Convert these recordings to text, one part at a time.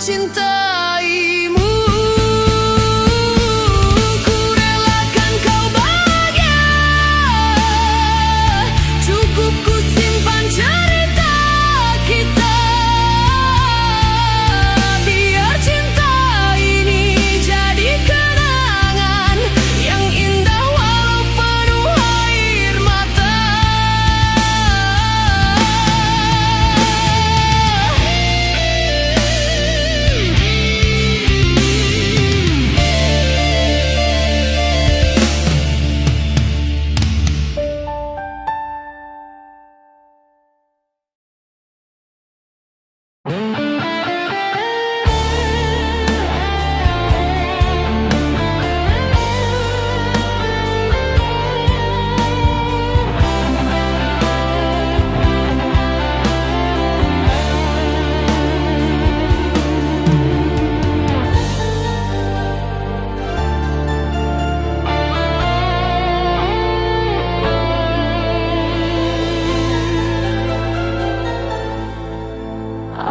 mencintaimu. Ku relakan kau bahagia, cukup ku simpan cerita kita. Biar cinta ini jadi kenangan yang indah walau penuh air mata.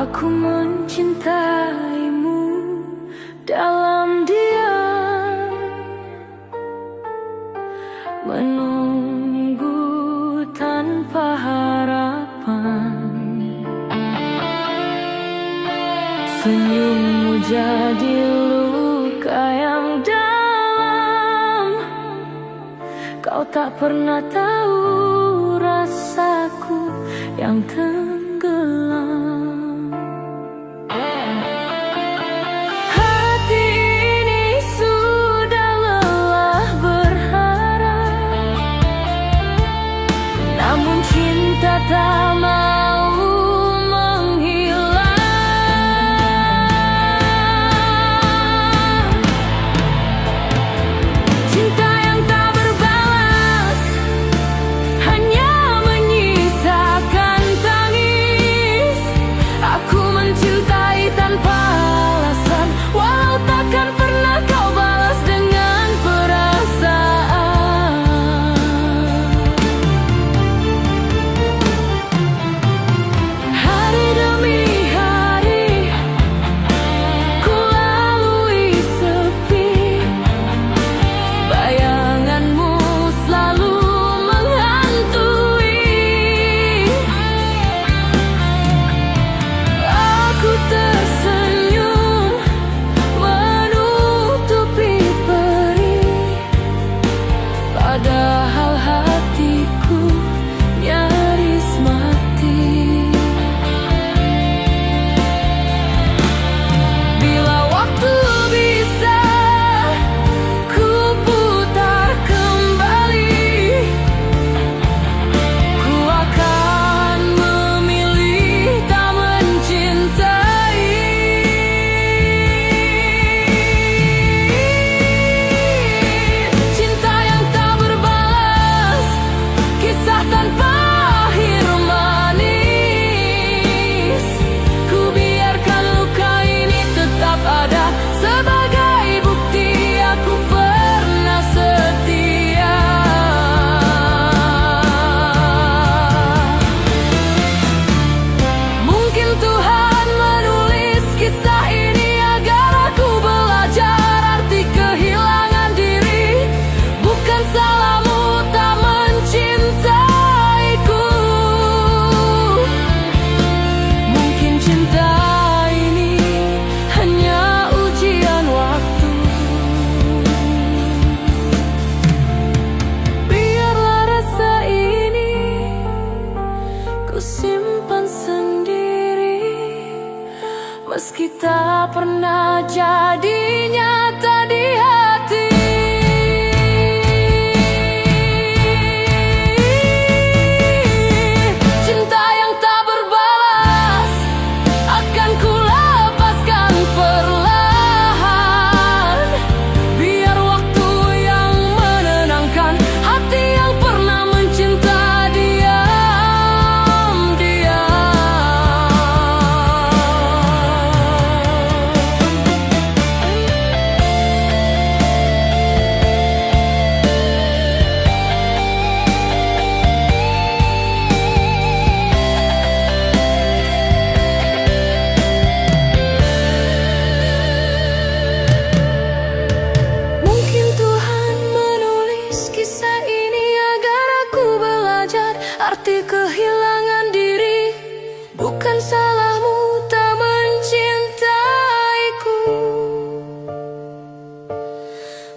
Aku mencintaimu dalam diam, menunggu tanpa harapan. Senyummu jadi luka yang dalam. Kau tak pernah tahu rasaku yang tenggelam. Cinta tak mau menghilang. Cinta yang tak berbalas hanya menyisakan tangis.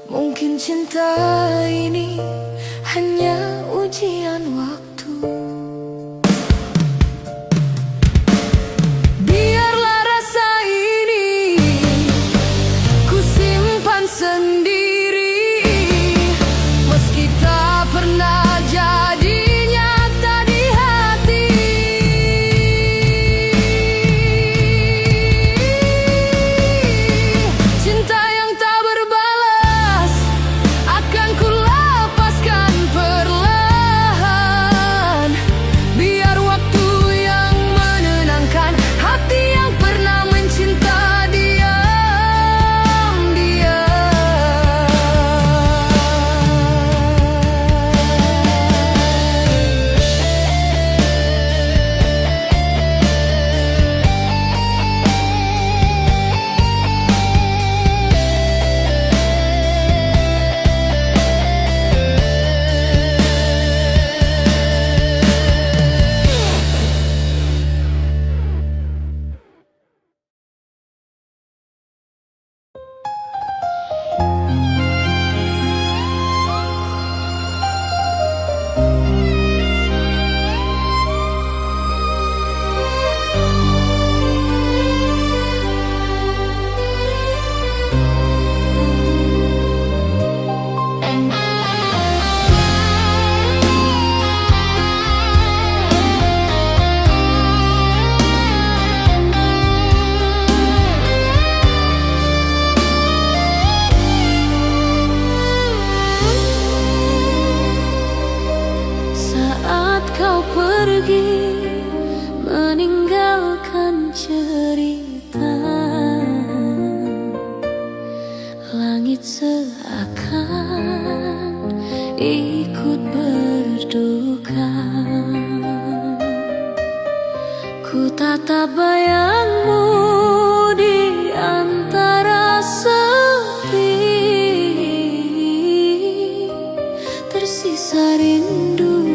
Mungkin cinta ini hanya ujian waktu. Biarlah rasa ini ku simpan sendiri, meski tak pernah jadi nyata di hati. Cinta yang tak berbalas akan ku lepaskan perlahan. Biar waktu yang menenangkan hati yang pernah mencinta diam-diam. Saat kau pergi meninggalkan cerita, langit seakan ikut berduka. Ku tatap bayangmu di antara sepi, tersisa rindu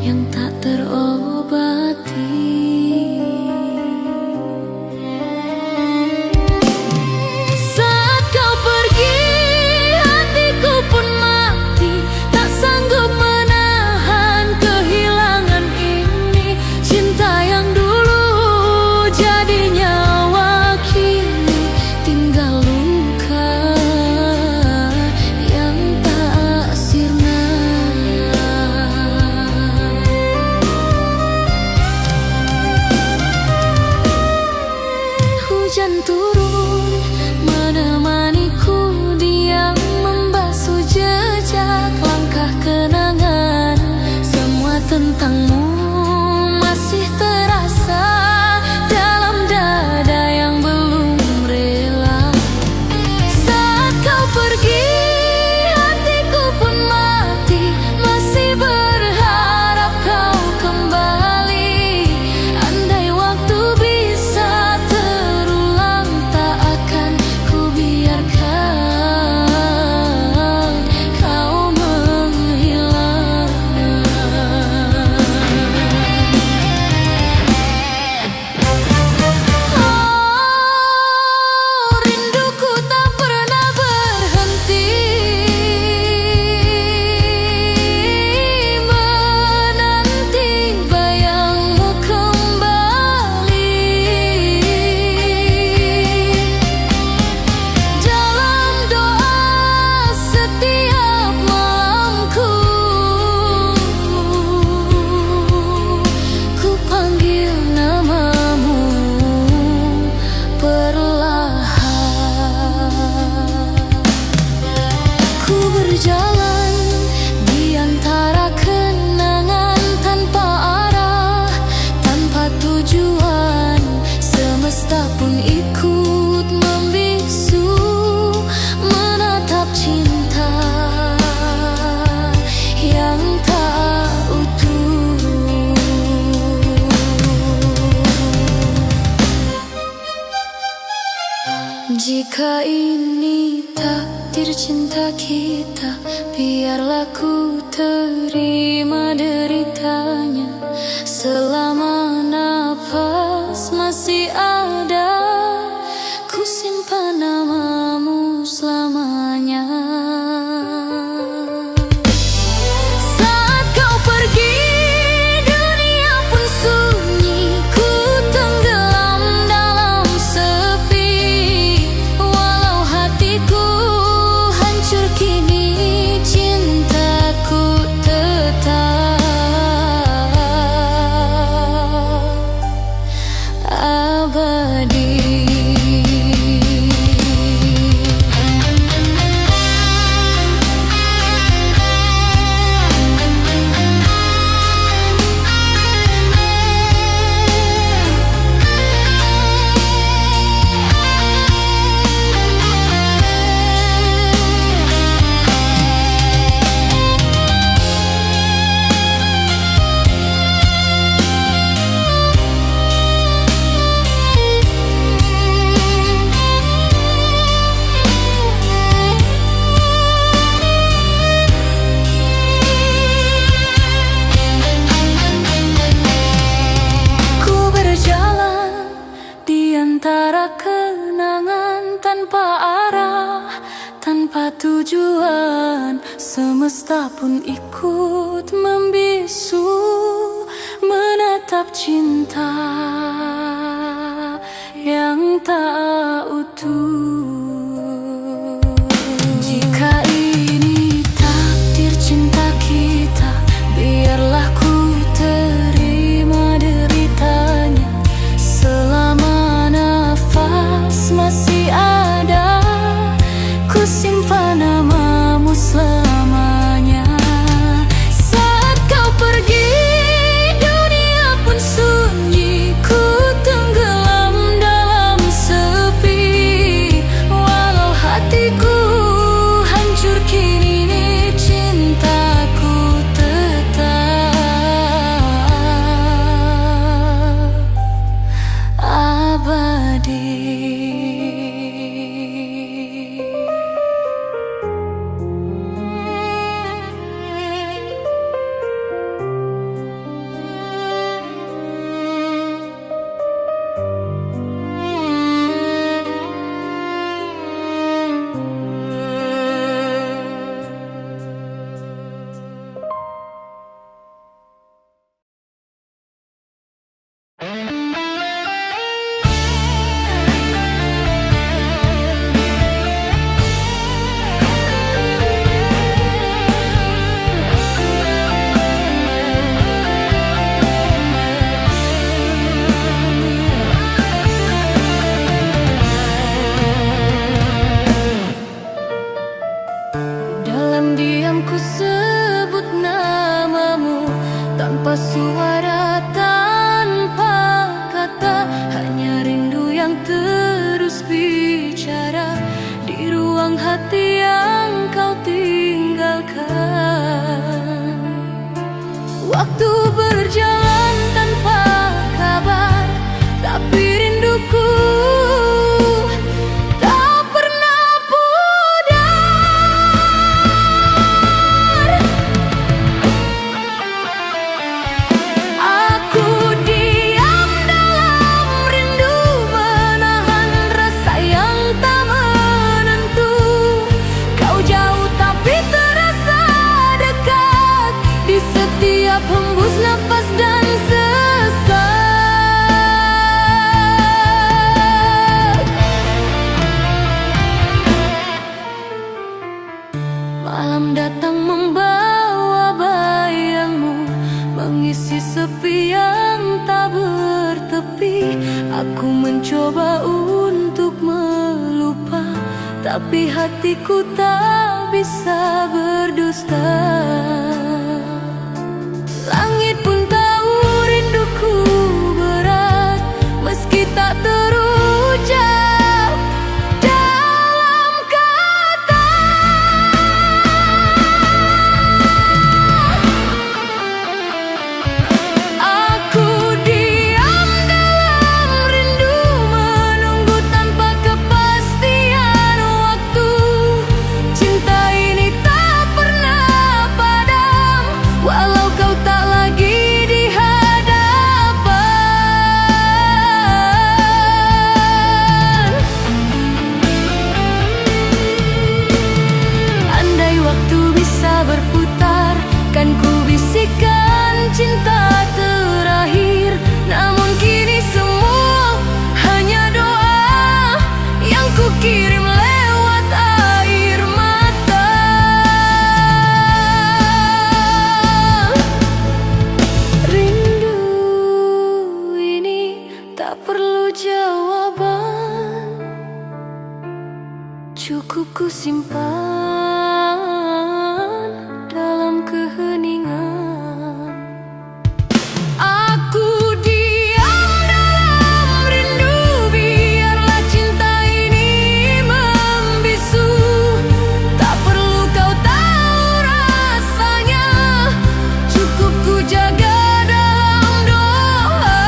yang tak terobati. Saat kau pergi, hatiku pun mati, tak sanggup menahan kehilangan ini. Cinta yang dulu jadi nyawa, kini tinggal luka yang tak sirna. Hujan turun menemaniku, diam membasuh jejak langkah kenangan. Semua tentangmu masih terasa dalam dada yang belum rela. Saat kau pergi, hatiku pun mati, masih berharap kau kembali. Andai waktu bisa terulang, tak akan ku biarkan kau menghilang. Oh, rinduku tak pernah berhenti, menanti bayangmu kembali. Dalam doa setiap malamku, ku panggil namamu perlahan. Ku berjalan di antara kenangan tanpa arah, tanpa tujuan. Semesta pun ikut membisu, menatap cinta yang tak utuh. Jika ini takdir cinta kita, biarlah ku terima deritanya. Selama nafas masih ada, ku simpan namamu selamanya. selamanya. Saat kau pergi, dunia pun sunyi, ku tenggelam dalam sepi. Walau hatiku hancur kini, cintaku tetap abadi. Antara kenangan tanpa arah, tanpa tujuan, semesta pun ikut membisu, menatap cinta yang tak utuh. Jika ini takdir cinta kita, biarlah ku terima deritanya. Selama masih ada, ku simpan namamu selamanya. Saat kau pergi, dunia pun sunyi, ku tenggelam dalam sepi. Walau hatiku hancur kini, cintaku tetap abadi. Suara tanpa kata, hanya rindu yang terus bicara di ruang hati yang kau tinggalkan. Waktu berjalan tanpa kabar, tapi rinduku tak pernah pudar. Aku diam dalam rindu, menahan rasa yang tak menentu. Kau jauh tapi terasa dekat, di setiap hembus napas dan sesak. Malam datang membawa bayangmu, mengisi sepi yang tak bertepi. Aku mencoba untuk melupa, tapi hatiku tak bisa berdusta. Langit pun tahu rinduku berat, meski tak terucap dalam kata. Aku diam dalam rindu, menunggu tanpa kepastian waktu. Cinta ini tak pernah padam, walau kau tak lagi simpan dalam keheningan. Aku diam dalam rindu, biarlah cinta ini membisu. Tak perlu kau tahu rasanya, cukup ku jaga dalam doa.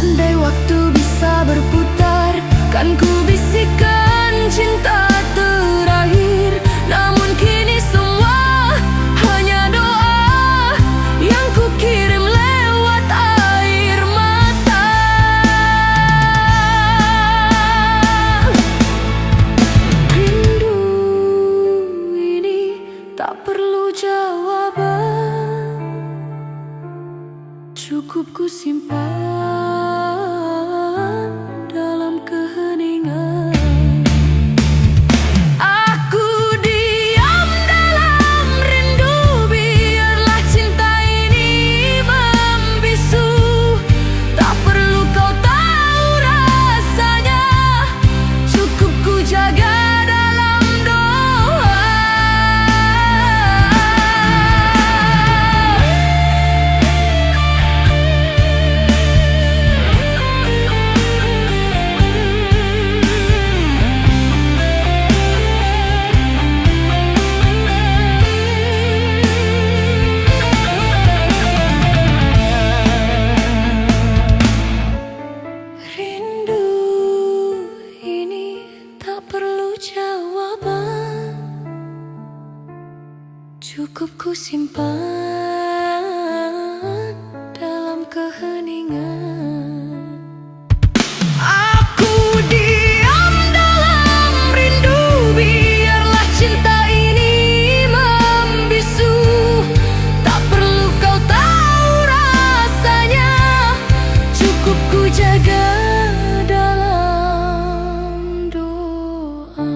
Andai waktu bisa berputar, kan ku bisikan cinta terakhir. Namun kini semua hanya doa yang ku kirim lewat air mata. Rindu ini tak perlu jawaban, cukup ku simpan dalam keheningan. Aku diam dalam rindu, biarlah cinta ini membisu. Tak perlu kau tahu rasanya, cukup ku jaga dalam doa. Rindu ini tak perlu jawaban, cukup ku simpan dalam keheningan. Aku diam dalam rindu, biarlah cinta ini membisu. Tak perlu kau tahu rasanya, cukup ku jaga dalam doa.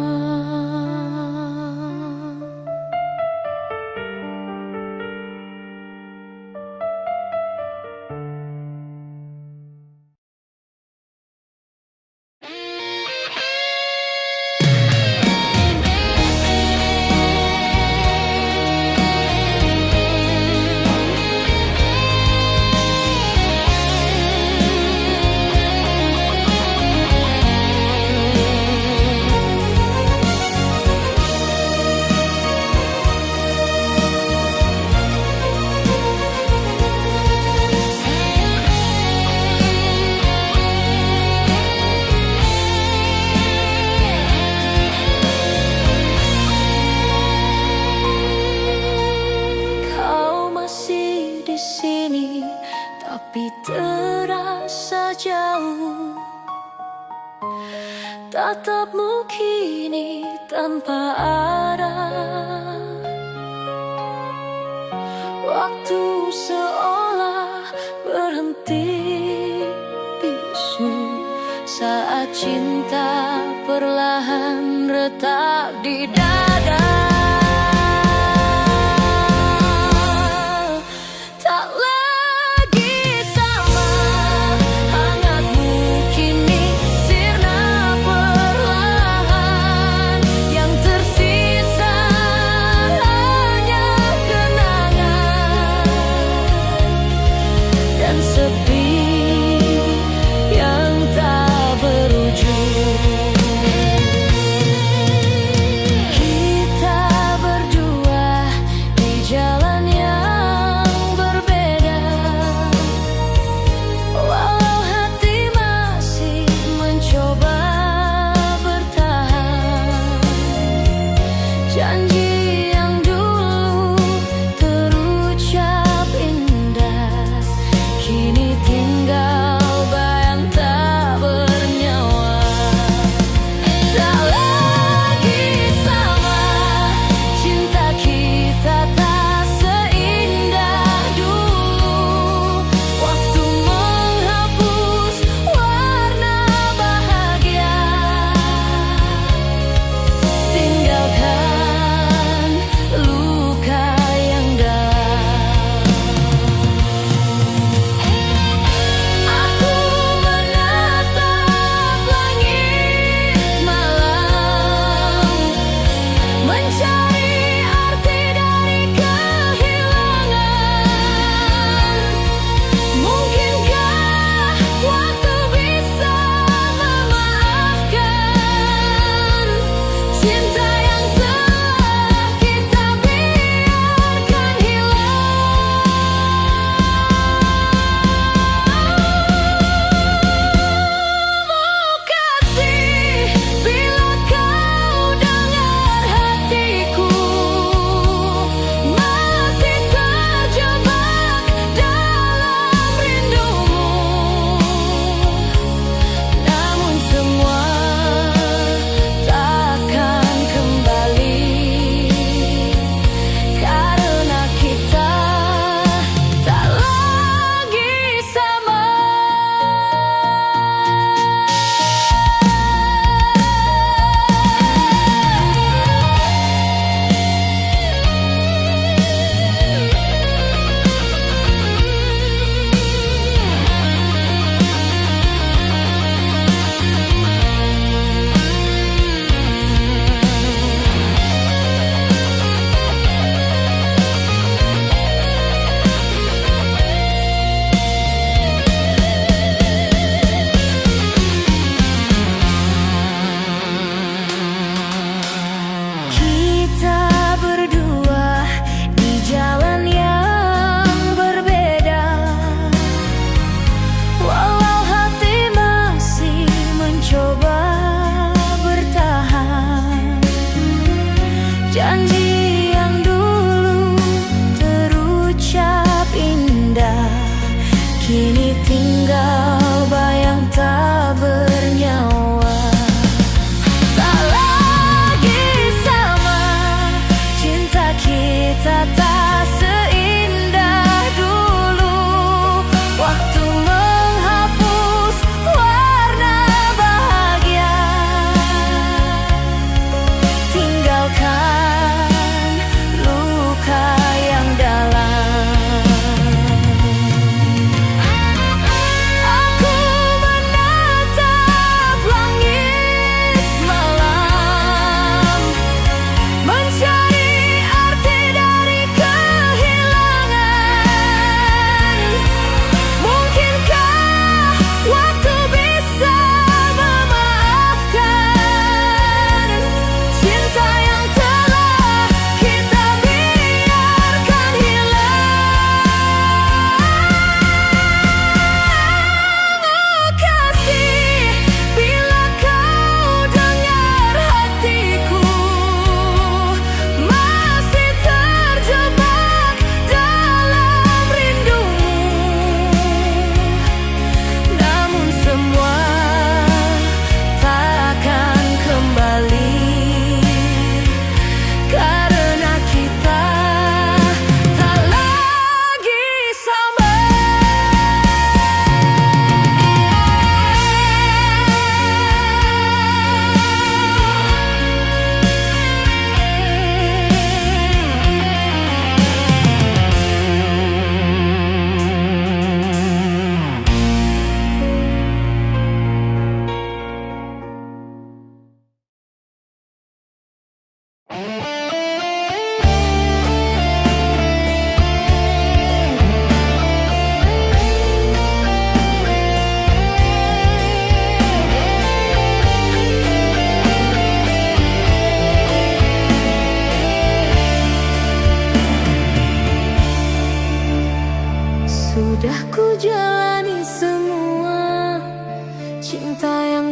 Kau masih di sini, tapi terasa jauh. Tatapmu kini tanpa arah, waktu seolah berhenti bisu saat cinta perlahan retak di dada. Tak lagi sama hangatmu kini sirna perlahan. Yang tersisa hanya kenangan dan sepi yang tak berujung. Kini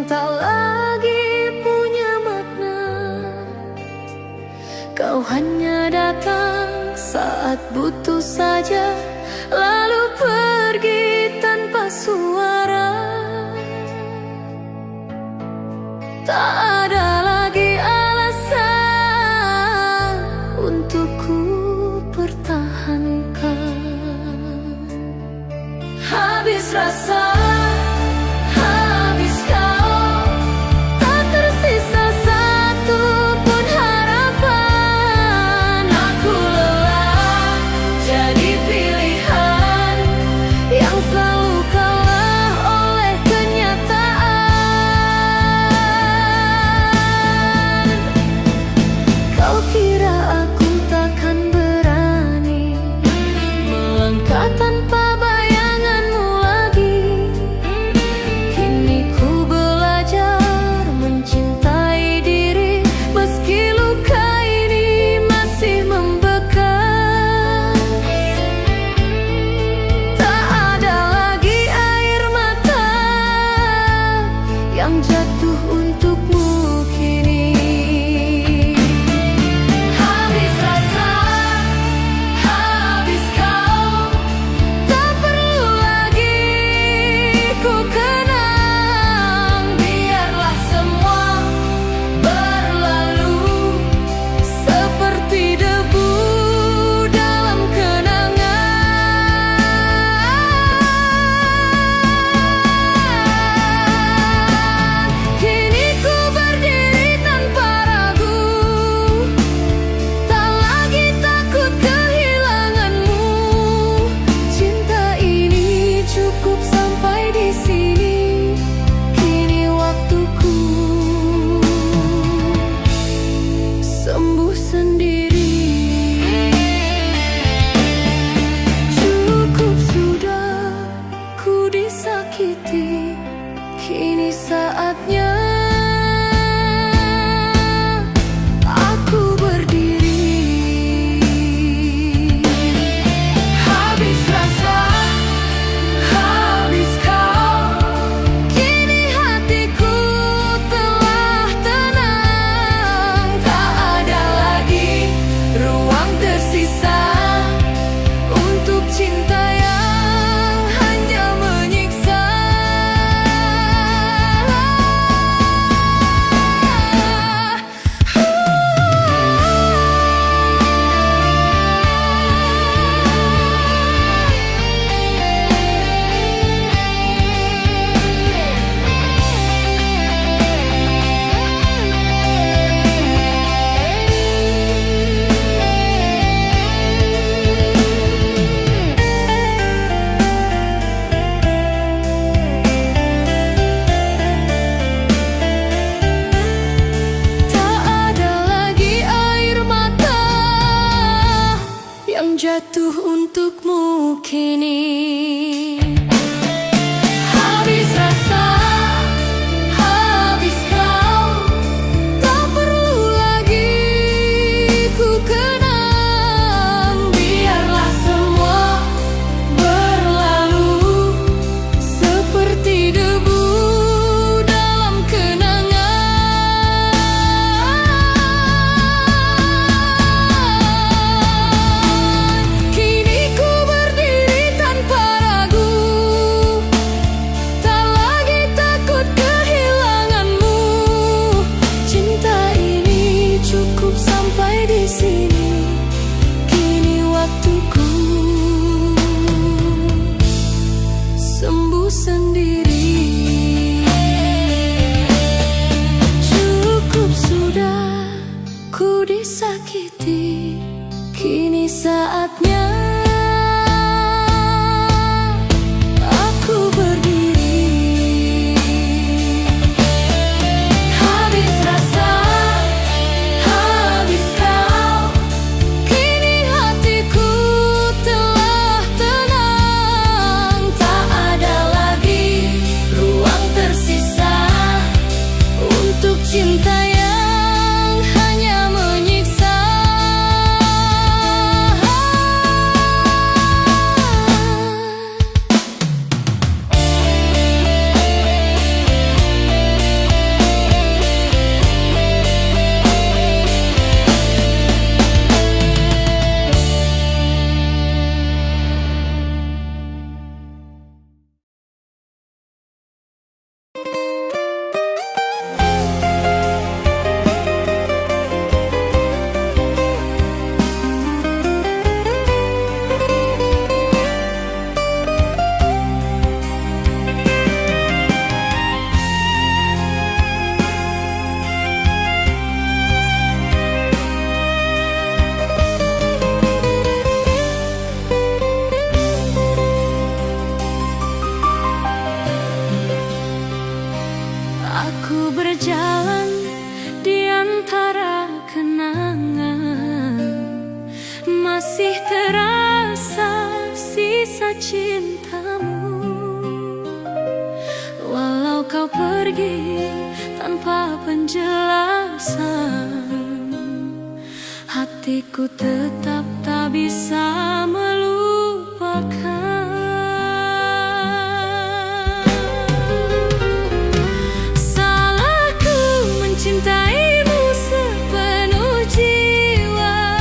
yang tak lagi punya makna. Kau hanya datang saat butuh saja, lalu pergi tanpa suara. Tak ada lagi alasan untuk ku pertahankan. Habis rasa, habis kau, tak tersisa satu pun harapan. Aku lelah jadi pilihan yang selalu kalah oleh kenyataan. Kau kira aku takkan berani melangkah tanpa bayanganmu lagi. berjalan di antara kenangan, masih terasa sisa cintamu. Walau kau pergi tanpa penjelasan, hatiku tetap tak bisa melupakan. Salahku mencintaimu sepenuh jiwa,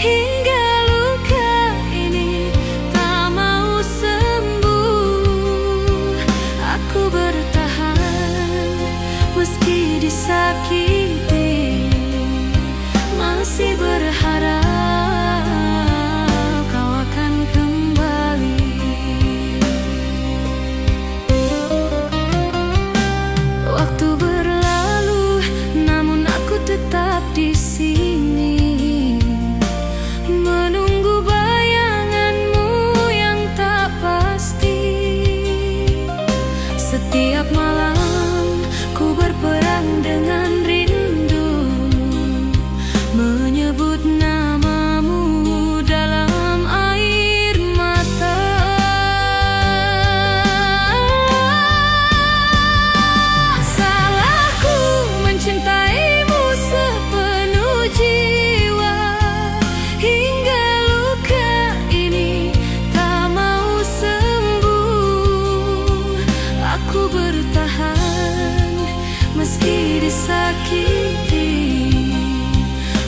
hingga luka ini tak mau sembuh. Aku bertahan meski disakiti, masih berharap kau akan kembali. Waktu berlalu, namun aku tetap di sini, menunggu bayanganmu yang tak pasti. Setiap malam ku berperang dengan rindu, menyebut namamu dalam air mata. Salahku mencintaimu sepenuh jiwa, hingga luka ini tak mau sembuh. Aku bertahan meski disakiti,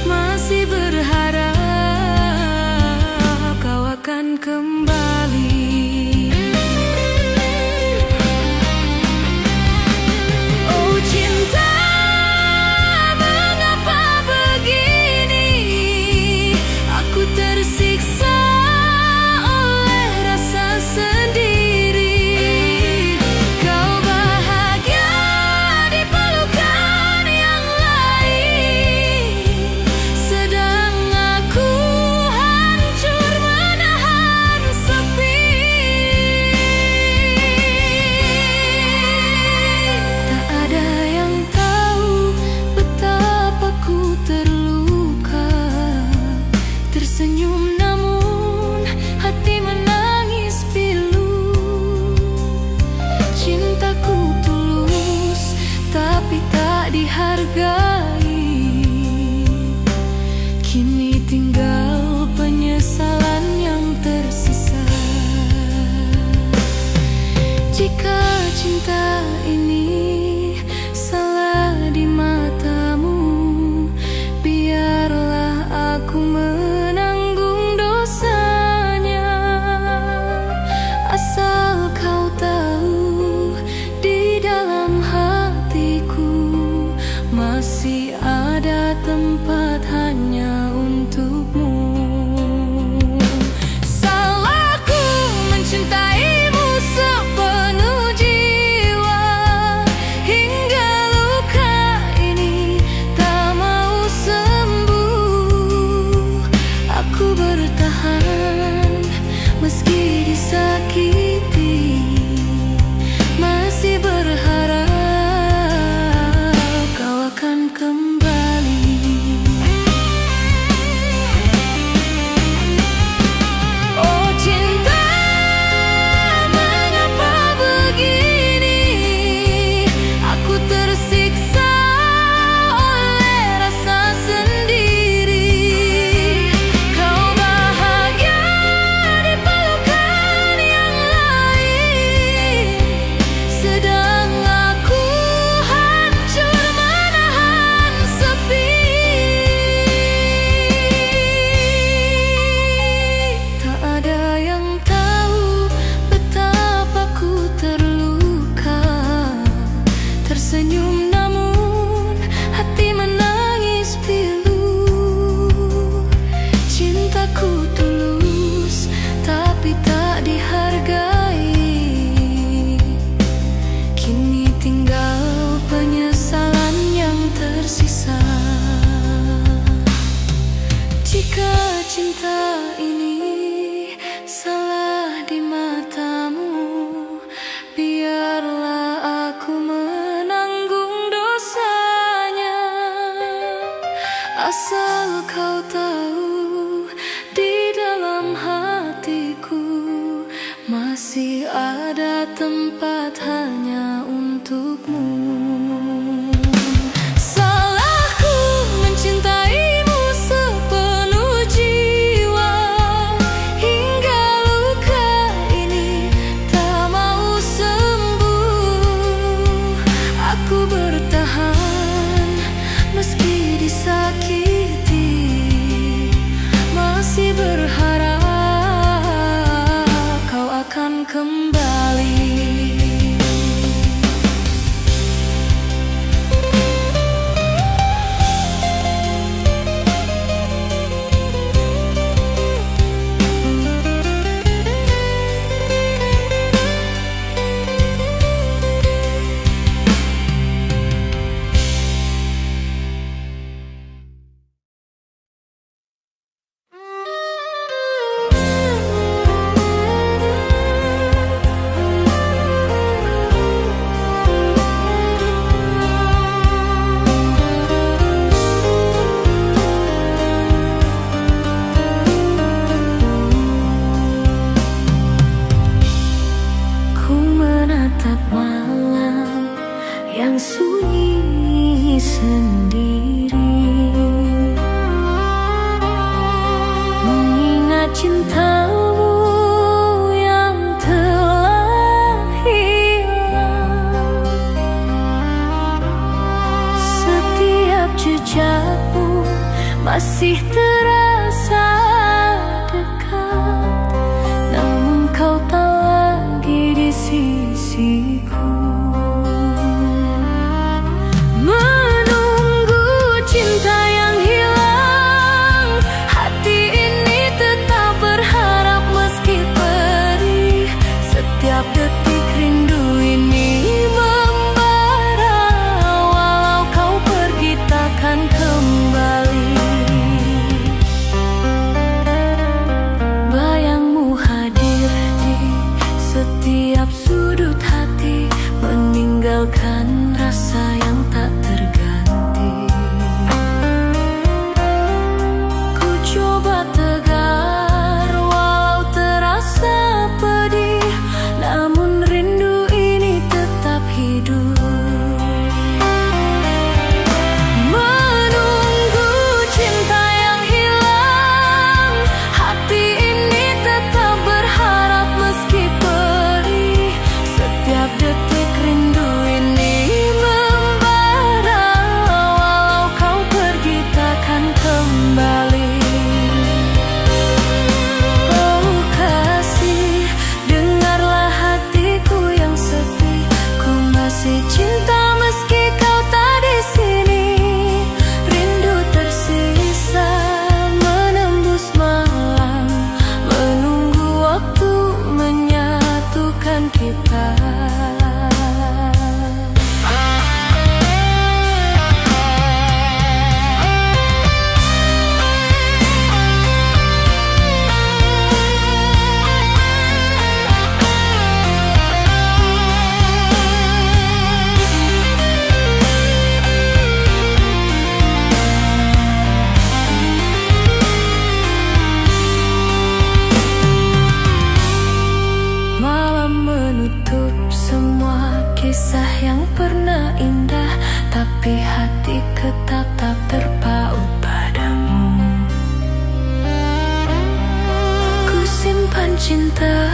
masih berharap kau akan kembali. Oh cinta, mengapa begini? Aku tersiksa oleh rasa sendiri. Kau bahagia di pelukan yang lain, sedang aku hancur menahan sepi. Tak ada yang tahu betapa ku terluka, tersenyum namun hati menangis pilu. Cintaku tulus tapi tak dihargai, kini tinggal penyesalan yang tersisa. Jika cinta ini salah di matamu, biarlah aku menanggung dosanya. Asal kau tahu, di dalam hatiku masih ada tempat hanya untukmu. Salahku mencintaimu sepenuh jiwa, Asal kau tahu, di dalam hatiku masih ada tempat hanya untukmu. Salahku mencintaimu sepenuh jiwa, hingga luka ini tak mau sembuh. Aku bertahan meski disakiti, masih berharap kau akan kembali. Yang sunyi sendiri, mengingat cintamu yang telah hilang. Setiap jejakmu masih terasa dekat, namun kau tak lagi di sisiku. Cinta yang hilang, hati ini tetap berharap meski perih. Setiap detik rindu ini membara, walau kau pergi takkan kembali. Bayangmu hadir di setiap sudut hati, meninggalkan rasa yang tak terganti. Tegar walau terasa pedih, namun rindu ini tetap hidup. Menunggu cinta yang hilang, hati ini tetap berharap meski perih. Setiap detik rindu ini membara, walau kau pergi takkan kembali. Cinta meski kau tak di sini, rindu tersisa menembus malam, menunggu waktu menyatukan kita. Kisah yang pernah indah, tapi hati tetap terpaut padamu. Ku simpan cinta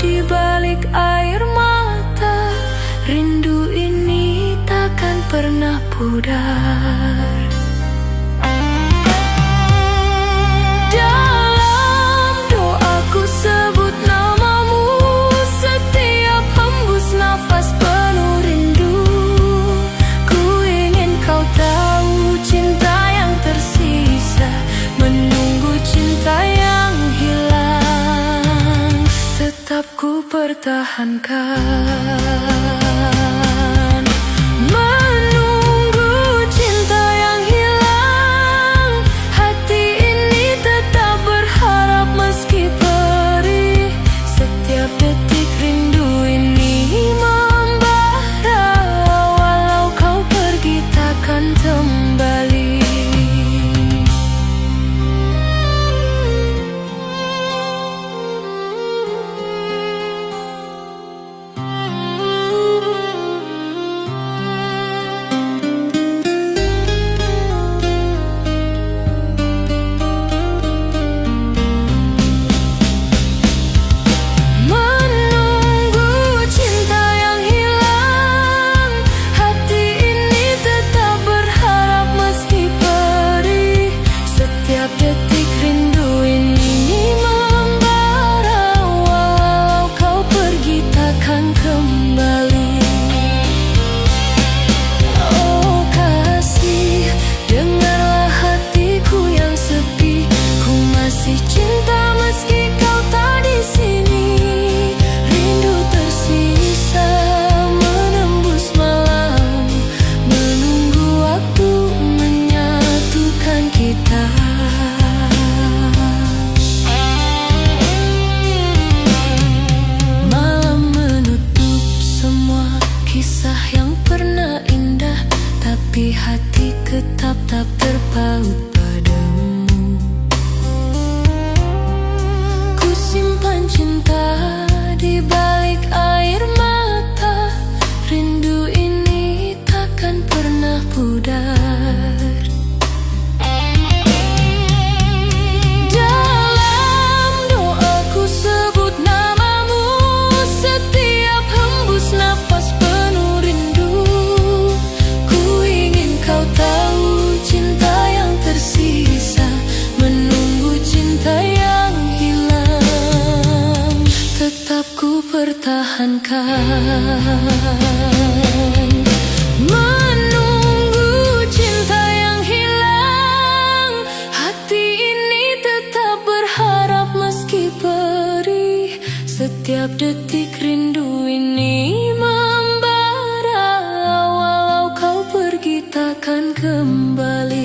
di balik air mata, rindu ini takkan pernah pudar. Dalam doaku sebut namamu, setiap hembus nafas penuh rindu. Ku ingin kau tahu cinta yang tersisa, menunggu cinta yang hilang, tetap ku pertahankan. Menunggu cinta yang hilang, hati ini tetap berharap meski perih. Setiap detik rindu ini membara, walau kau pergi takkan kembali. Menunggu cinta yang hilang, hati ini tetap berharap meski perih. Setiap detik rindu ini membara, walau kau pergi takkan kembali.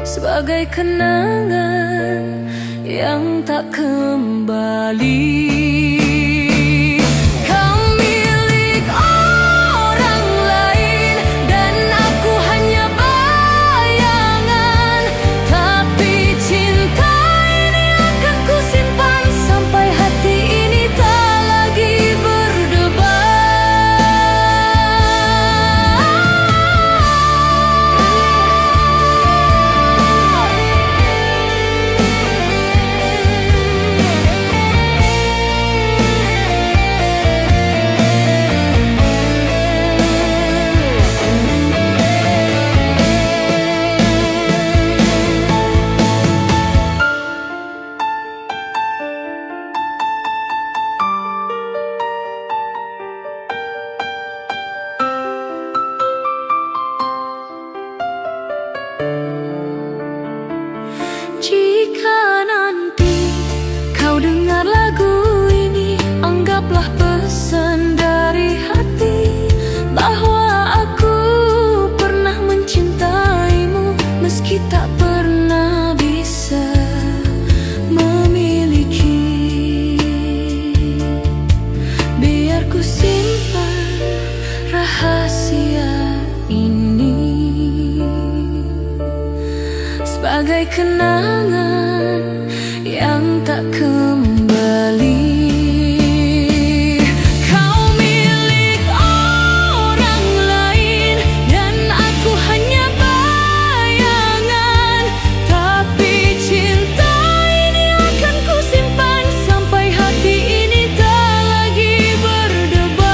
sebagai kenangan yang tak kembali. Jika nanti kau dengar lagu ini, anggaplah pesan dari hati bahwa aku pernah mencintaimu meski tak pernah bisa memiliki. Biar ku simpan rahasia ini sebagai kenangan yang tak kembali. Kau milik orang lain dan aku hanya bayangan, tapi cinta ini akan ku simpan sampai hati ini tak lagi berdebar.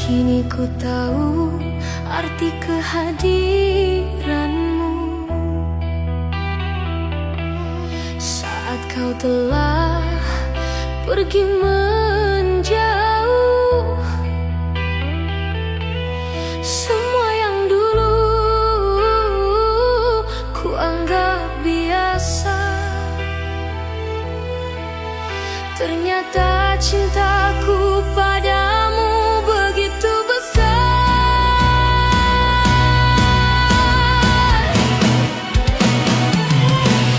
Kini ku tahu arti kehadiranmu saat kau telah pergi menjauh. Semua yang dulu ku anggap biasa, ternyata cintaku padamu begitu besar.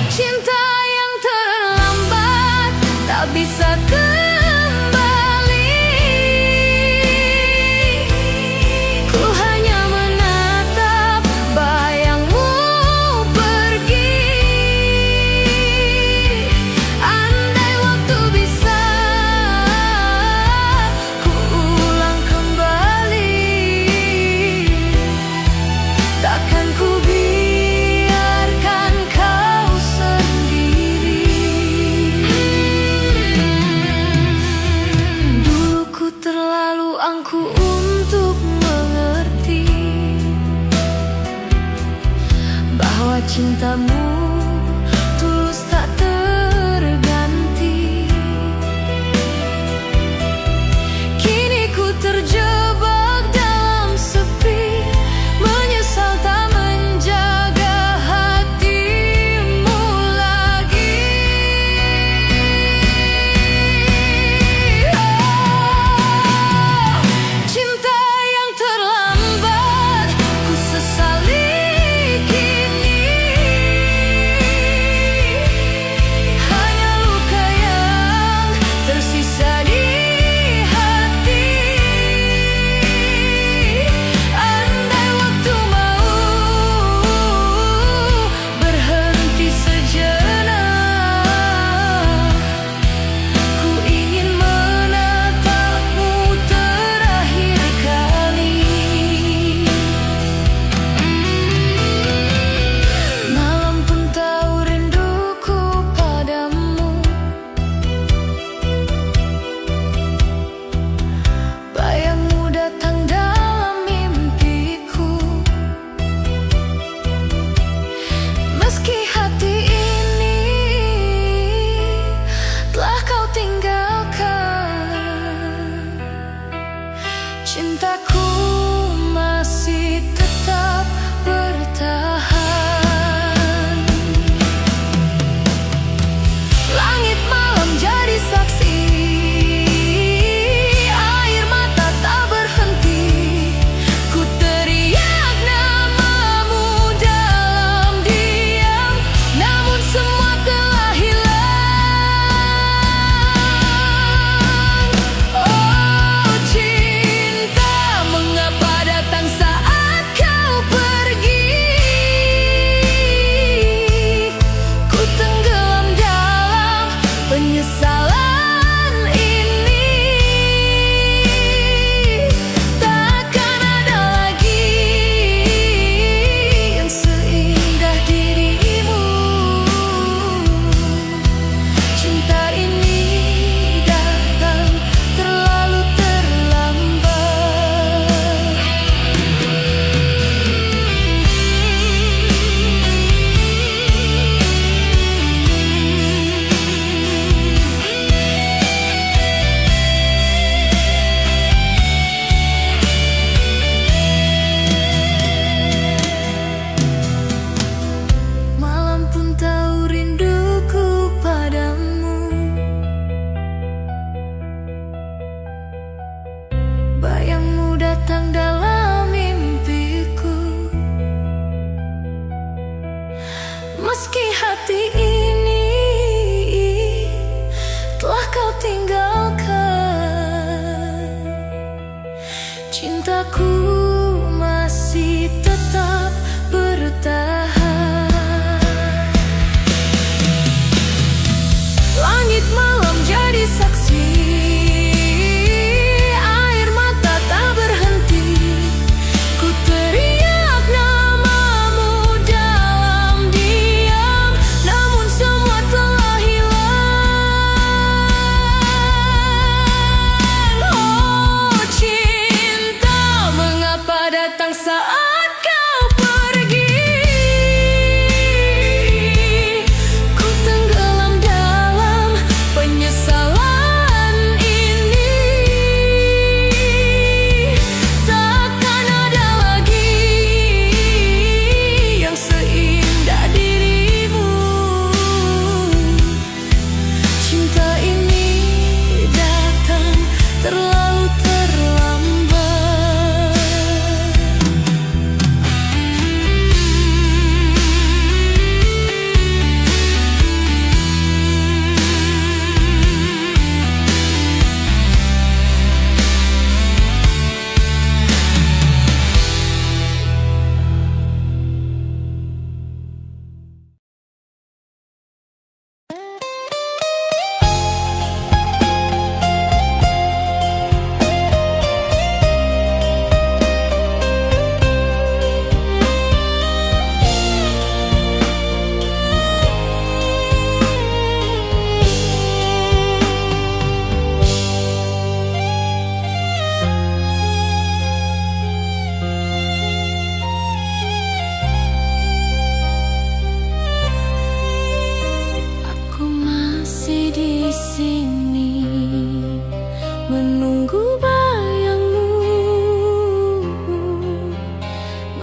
Cinta yang terlambat tak bisa kembali. Ku hanya menatap bayangmu pergi. Andai waktu bisa ku ulang kembali, takkan ku biarkan kau sendiri. Dulu ku terlalu angkuh untuk mengerti bahwa cintamu tulus tak terganti. Kini ku terjebak dalam sepi, menyesal tak menjaga hatimu lagi. Cinta yang terlambat ku sesali kini.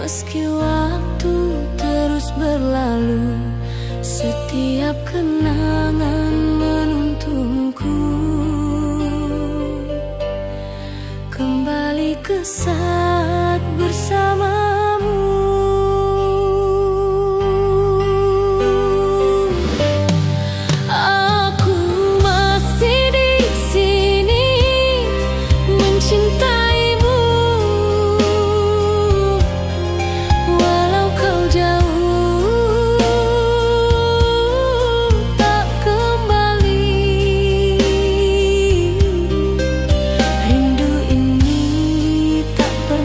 Meski waktu terus berlalu, setiap kenangan menuntunku kembali ke saat bersamamu. Aku masih di sini mencintaimu, walau kau jauh tak kembali. Rindu ini tak pernah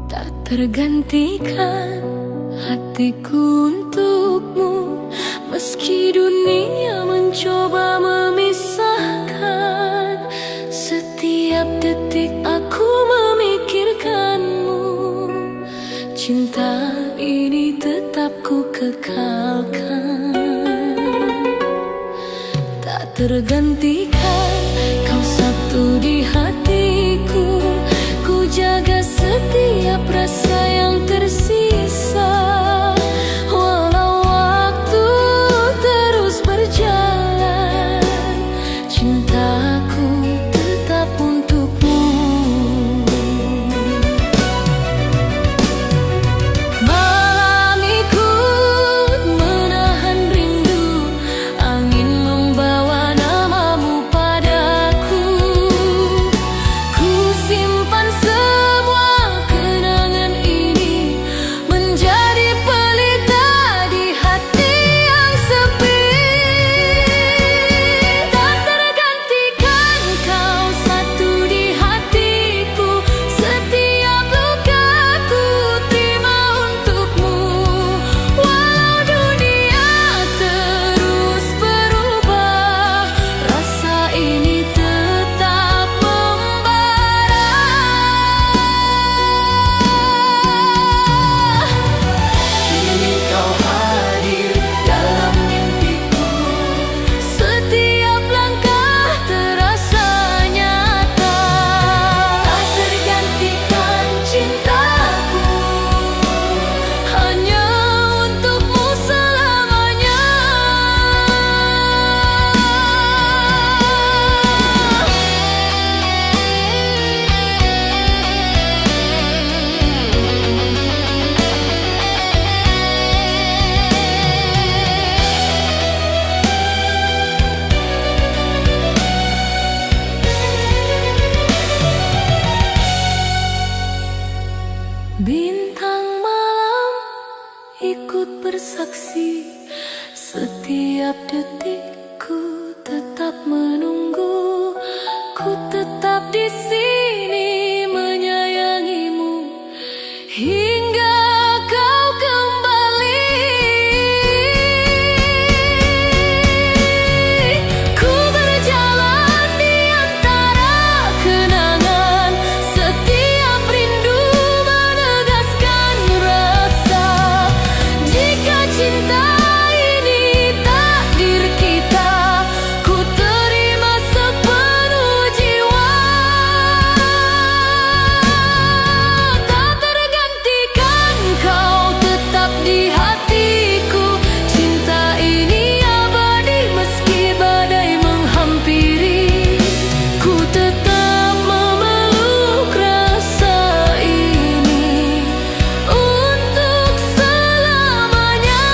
Tak tergantikan hatiku untukmu, meski dunia mencoba memisahkan. Setiap detik aku memikirkanmu, cinta ini tetap ku kekalkan. Tak tergantikan, kau satu di hatiku, ku jaga setiap rasa yang tersisa. Walau waktu terus berjalan, cintaku tetap untukmu. Malam ikut menahan rindu, angin membawa namamu padaku. Ku simpan semua kenangan ini, menjadi pelita di hati yang sepi. Tak tergantikan, kau satu di hatiku, setiap luka ku terima untukmu. Walau dunia terus berubah, rasa ini tetap membara. Kini kau hadir dalam mimpiku, setiap langkah terasa nyata. Tak tergantikan cintaku, hanya untukmu selamanya. Bintang malam ikut bersaksi, setiap detikku tetap menunggu. Ku tetap di sini menyayangimu hingga kau kembali. Ku berjalan di antara kenangan, setiap rindu menegaskan rasa. Jika cinta ini takdir kita, ku terima sepenuh jiwa. Tak tergantikan, kau tetap di hatiku, cinta ini abadi meski badai menghampiri. Ku tetap memeluk rasa ini untuk selamanya.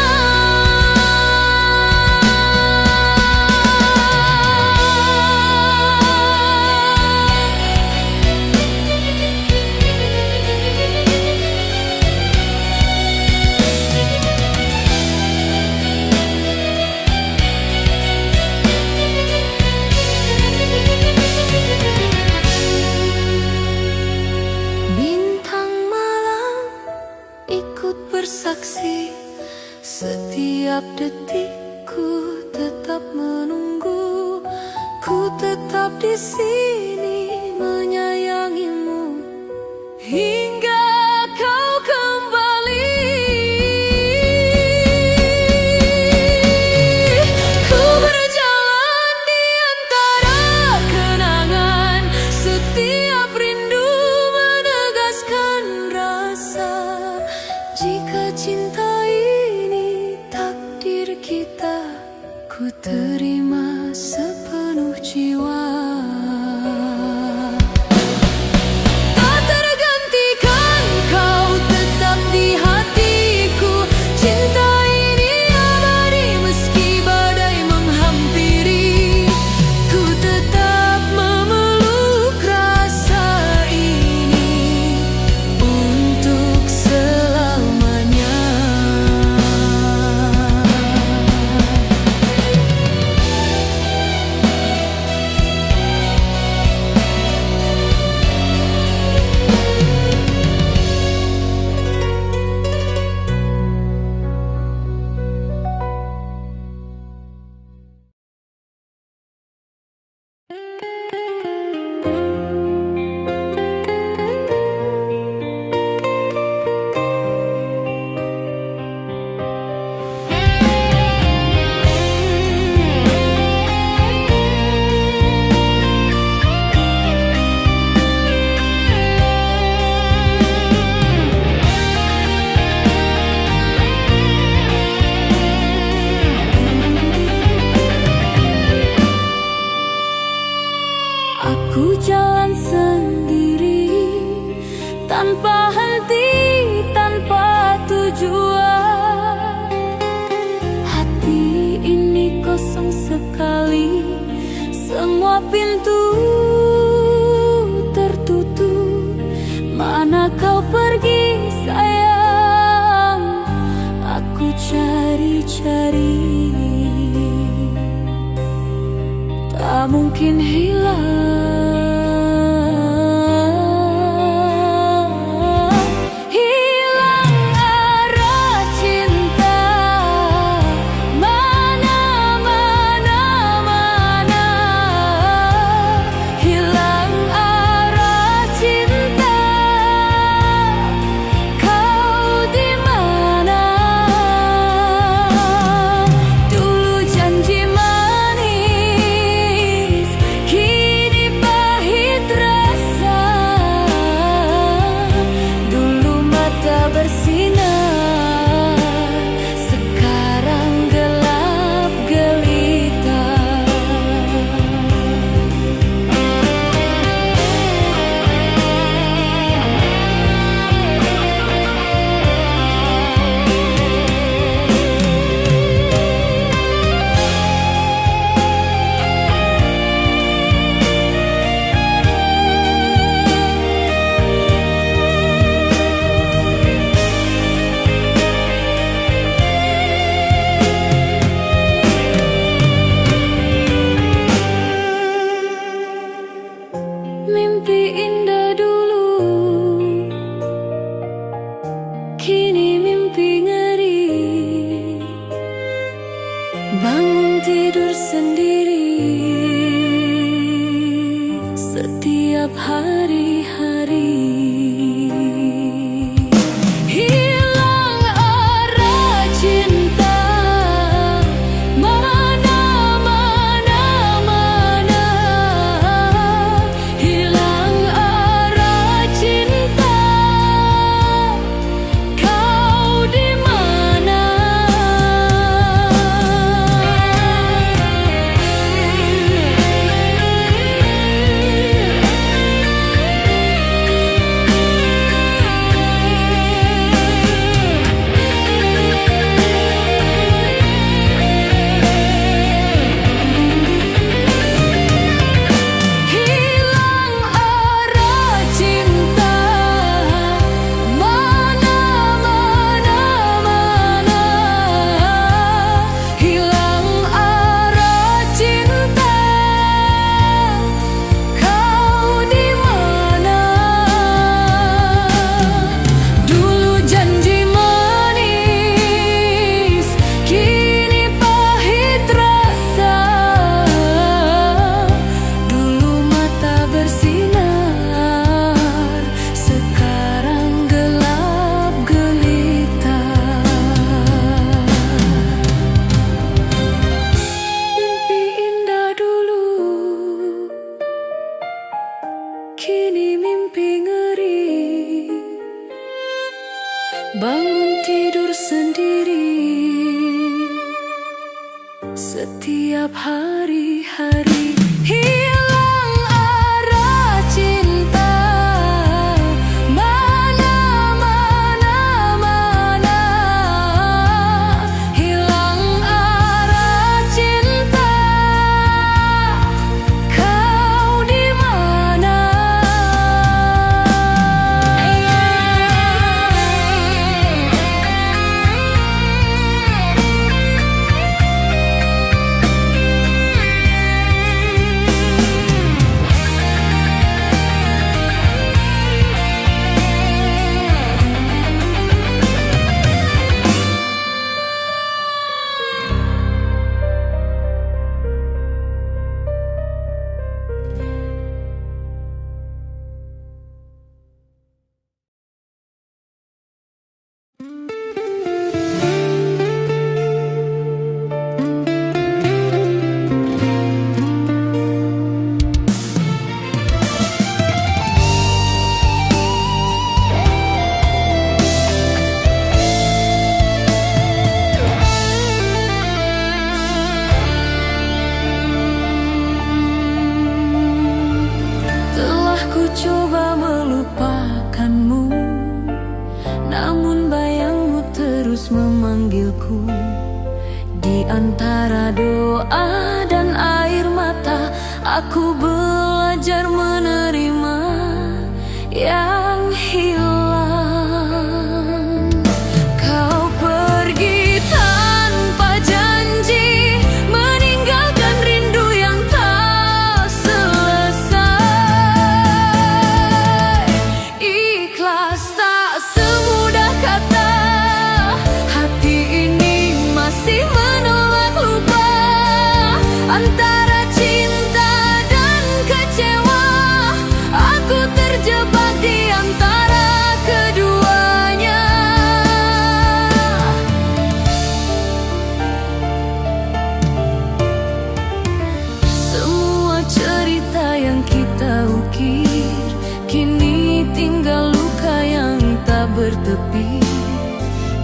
Bintang malam ikut bersaksi, setiap detikku tetap menunggu. Ku tetap di sini menyayangimu hingga kau kembali. Ku berjalan di antara kenangan, setiap rindu menegaskan rasa. Jika cinta ini takdir kita, ku terima sepenuh jiwa. tanpa henti, tanpa tujuan. Hati ini kosong sekali, semua pintu tertutup. Mana kau pergi sayang, aku cari-cari, tak mungkin hilang. Mimpi indah dulu, kini mimpi ngeri. Bangun tidur sendiri setiap hari-hari. Hilang arah cinta, mana-mana-mana. Hilang arah cinta, kau di mana? Kini mimpi ngeri, bangun tidur sendiri setiap hari-hari. Hilang arah cinta, mana-mana-mana. Hilang arah cinta, kau di mana? terus memanggilku. Di antara doa dan air mata, aku belajar menerima yang hilang. Kau pergi tanpa janji, meninggalkan rindu yang tak selesai. Ikhlas tak semudah kata, hati ini masih menolak lupa. Antara cinta dan kecewa, aku terjebak di antara keduanya. Semua cerita yang kita ukir kini tinggal luka yang tak bertepi.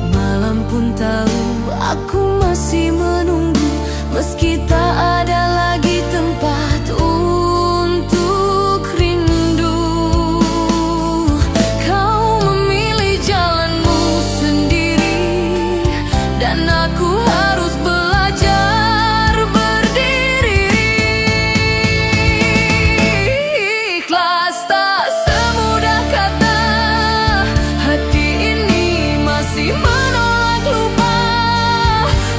Malam pun tahu aku masih menunggu, meski tak ada lagi tempat untuk rindu. Kau memilih jalanmu sendiri, dan aku harus belajar berdiri. Ikhlas tak semudah kata, hati ini masih menolak lupa.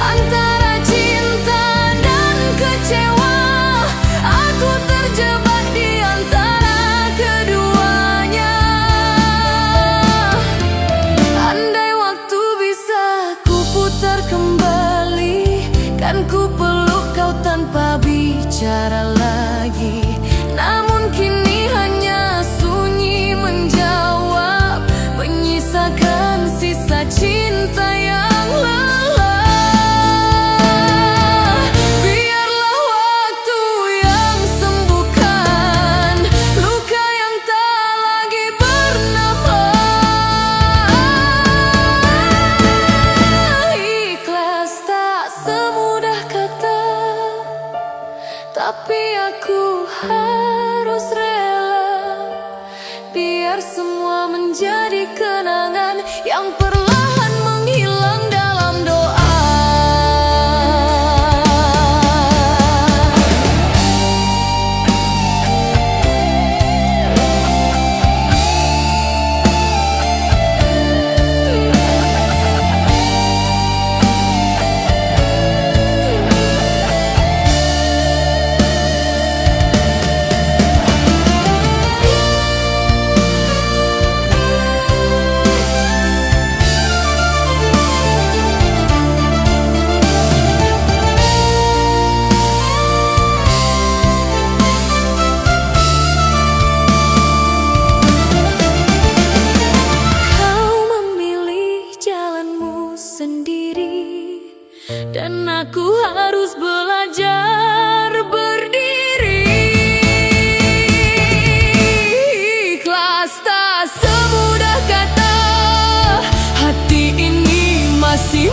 Antara cinta dan kecewa, aku terjebak di antara keduanya. Andai waktu bisa ku putar kembali, kan ku peluk kau tanpa bicara lagi. Namun kini hanya sunyi menjawab, menyisakan sisa cinta yang lelah. Biarlah waktu yang sembuhkan luka yang tak lagi bernama. Ikhlas tak semudah kata, tapi aku harus rela. Biar semua menjadi kenangan yang perlahan menghilang dalam doa. Dan aku harus belajar berdiri. Ikhlas tak semudah kata, hati ini masih